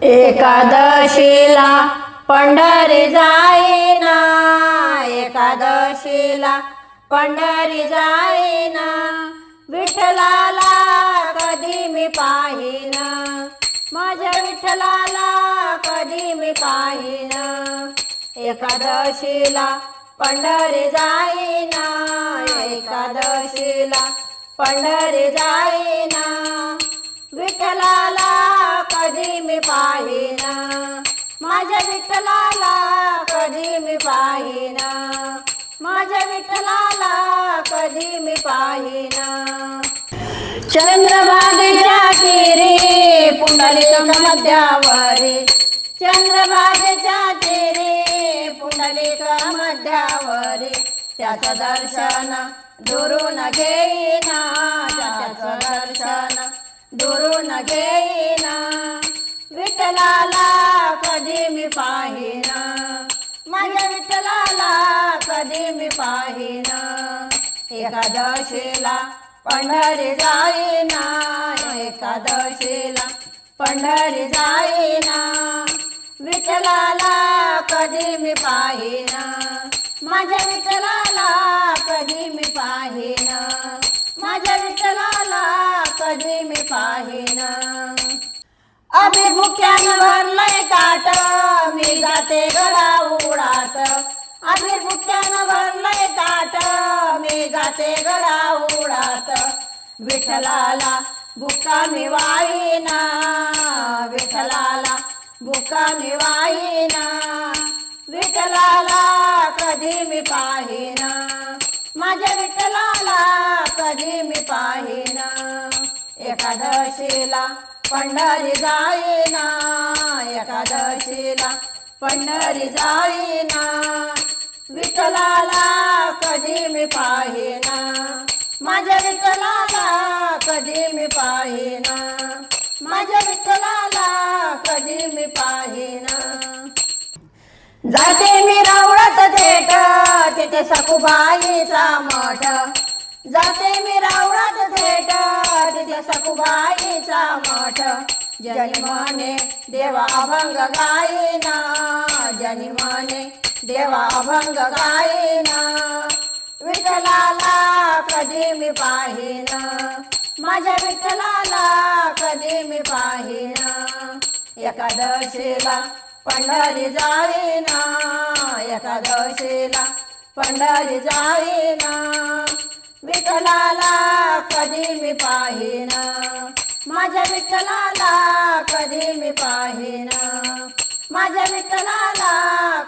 एकादशीला पंढरी जाईना, एकादशीला पंढरी जाईना, विठ्ठलाला कधी मी पाहिना, माझ्या विठ्ठलाला कधी मी पाहिना। एकादशीला पंढरी जाईना, एकादशीला पंढरी जाईना, विठ्ठलाला कधी मी पाहिना, माझ्या विठ्ठलाला कधी मी पाहिना, माझ्या विठ्ठलाला कधी मी पाहिना। चंद्रभागेच्या तीरी पुंडलिक मध्यावरी, चंद्रभागेच्या तीरी पुंडलिक मध्यावरी, त्याचं दर्शन दुरून घेईना, त्याचं दर्शन दुरून घेईना, विठ्ठलाला कधी मी पाहिना, माझ्या विठ्ठलाला कधी मी पाहिना। एकादशीला पंढरी जाईना, एकादशीला पंढरी जाईना, विठ्ठलाला कधी मी पाहिना, माझ्या विठ्ठलाला कधी मी पाहिना, माझ्या विठ्ठलाला कधी मी पाहिना। अभिमुख्यानं भरलंय ताट, मी जाते गडा उडात, अभिमुख्यानं भरलंय ताट, मी जाते गडा उडात, विठ्ठलाला बुक्का मी वाईना, विठ्ठलाला बुक्का मी वाईना, विठ्ठलाला कधी मी पाहिना, माझ्या विठ्ठलाला कधी मी पाहिना। एकादशीला पंढरी जाईना, एकादशीला पंढरी जाईना, विठ्ठलाला कधी मी पाहिना, माझ्या विठ्ठलाला कधी मी पाहिना, माझ्या विठ्ठलाला कधी मी पाहिना। जाते मी रावळात थेट, तिथे सखुबाईचा मठ, जाते मी रावळात थेट, तिथे सखुबाईचा मठ, जनी म्हणे देवा अभंग गाईना, जनी म्हणे देवा अभंग गाईना, विठ्ठलाला कधी मी पाहिना, माझ्या विठ्ठलाला कधी मी पाहिना। एकादशीला पंढरी जाईना, एकादशीला पंढरी जाईना, विठ्ठलाला कधी मी पाहिना, माझ्या विठ्ठलाला कधी मी पाहिना, माझ्या विठ्ठलाला